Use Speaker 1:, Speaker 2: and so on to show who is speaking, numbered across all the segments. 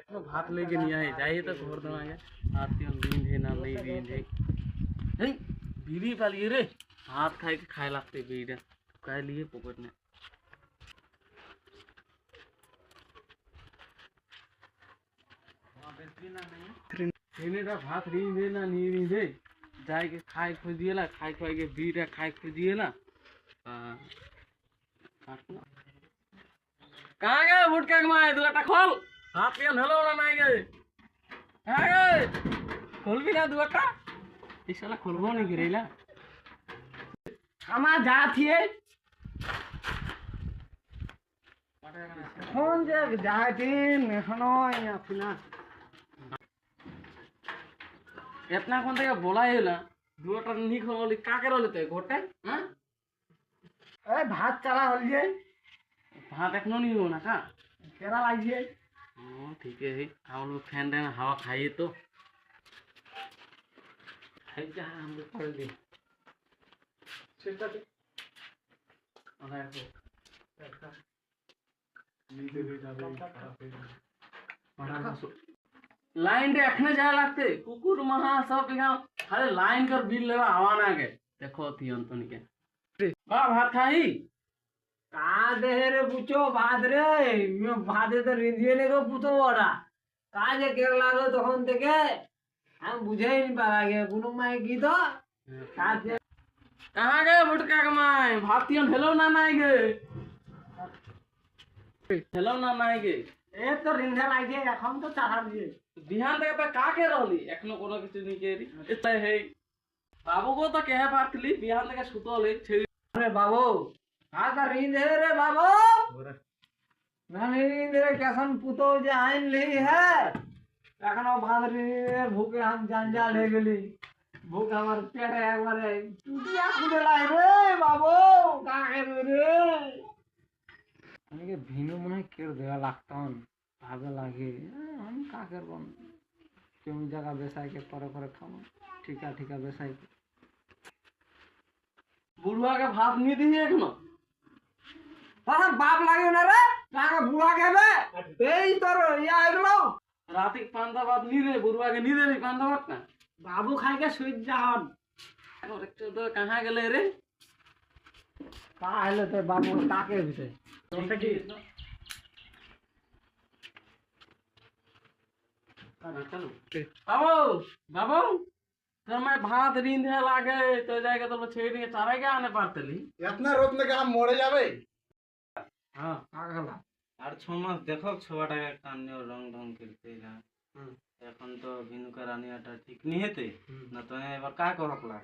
Speaker 1: भात लेके नहीं आए जाइए तो घर दवाएंगे आती हम दिन है ना नहीं दिन है नहीं बीड़ी पालिए रे भात खाए के खाए लगते बीड़ी कह लिए पकड़ ने भात री दे ना नहीं री दे जाए के खाए खोज दिए ला खाए खोए के बीड़ा खाए खोज दिए ला कहाँ गए बुट के माए दुआटा खोल हाथ पे हेलो ना नहीं गए कहाँ गए खोल भी ना दुआटा इस साला खोलबो नहीं गिरेला हमार जात है कौन जे जातिन हनो या फिना इतना कौन तक बोला है ना दुआटा नहीं खोल का के रोले घोटे हां ए भात चला होलिए भात एखनो नहीं हो ना का केरा लागिए हां ठीक है हम लोग फैन देना हवा खाइए तो है जा हम लोग पढ़ ले सेटा दे अरे को नीचे ले जावे पढ़ा लाइन रे एखने जा लगते कुकुर महा सब गांव अरे लाइन कर बिल लेवा हवा ना के देखो थी अंतन के बा भात खाई
Speaker 2: का दे रे पूछो भात रे मैं भाते तो रिंधिए ने को पूछो ओरा का जे केर लागो तखन থেকে हम बुझे नहीं पारा गे गुनु माई की तो का जे
Speaker 1: कहां गए बुटका के माई भातियन हेलो ना नाई गे हेलो ना नाई गे
Speaker 2: ए तो रिंधे लागे এখন तो चाहा दिए
Speaker 1: बिहान तक पे का के रहली एखनो कोनो किछ नहीं केरी एते है बाबू को तो कहे पातली बिहान तक सुतले
Speaker 2: अरे बाबू का का रिंधे रे बाबू नहीं रिंधे रे कैसन पुतो जे आइन ली है एखनो भात रे भूखे हम जंजा ले गेली भूख हमार पेट एकबारे टूटिया कुदेला रे बाबू का करे रे अनेके ভিনু মনে কের দেয়া লাগতন ভাবে লাগে हम का करबन केमी जगह बेसाई के पर खाबो ठीका ठीका बेसाई के
Speaker 1: बुढ़वा के भात नहीं दी एखनो
Speaker 2: তারা বাপ লাগে না রে টাকা বুড়া খাবে এই তোর ইয়া এলো
Speaker 1: रात के पांदा बात नहीं रे बुढ़वा के नहीं दे पांदा बात ना
Speaker 2: बाबू खाई के सुई जाहन
Speaker 1: और तो कहां गेले रे
Speaker 2: का आले ते बाबू ताके बिते तो की
Speaker 1: चलो बाबू बाबू तो मैं भात रींधे लागे तो जाएगा तो छेड़ के चारा के आने पारतली
Speaker 3: इतना रोद में क्या मोड़े जावे
Speaker 2: हां आगला
Speaker 4: আর 6 মাস দেখো ছোয়াটাকে কান্নে রং ঢং খেলতে যা এখন তো ভিনুকা রানিয়াটা ঠিক নি হেতে না তো এবার কা করকলা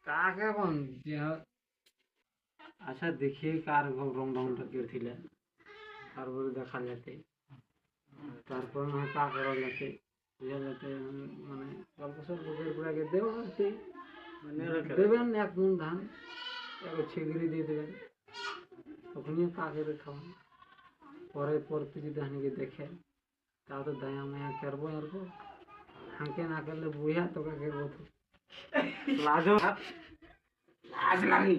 Speaker 2: কাকে বন যে আচ্ছা দেখি কার রং ঢংটা কেছিল তারপরে দেখা যেতে তারপর না কা করা যেতে যেতে মানে অল্প স্বল্প করে দেবো সেই মানে দেবেন এক মন ধান এক ছিগড়ি দিয়ে দেবেন তখনই কাকে খাওয়ান পরে পরতে যদি হানিকে দেখে তাও তো দয়া মায়া করবো এরকম হাঁকে না করলে বুঝা তোকে করবো তো লাজও লাজ লাগি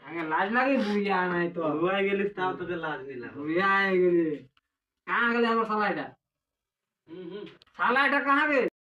Speaker 2: আগে লাজ লাগি বুঝা নাই তো
Speaker 4: বুয়াই গেলিস তাও তোকে লাজ নিলা
Speaker 2: বুঝা গেলি কাহা গেলে আমার সালাইটা সালাইটা কাহা গে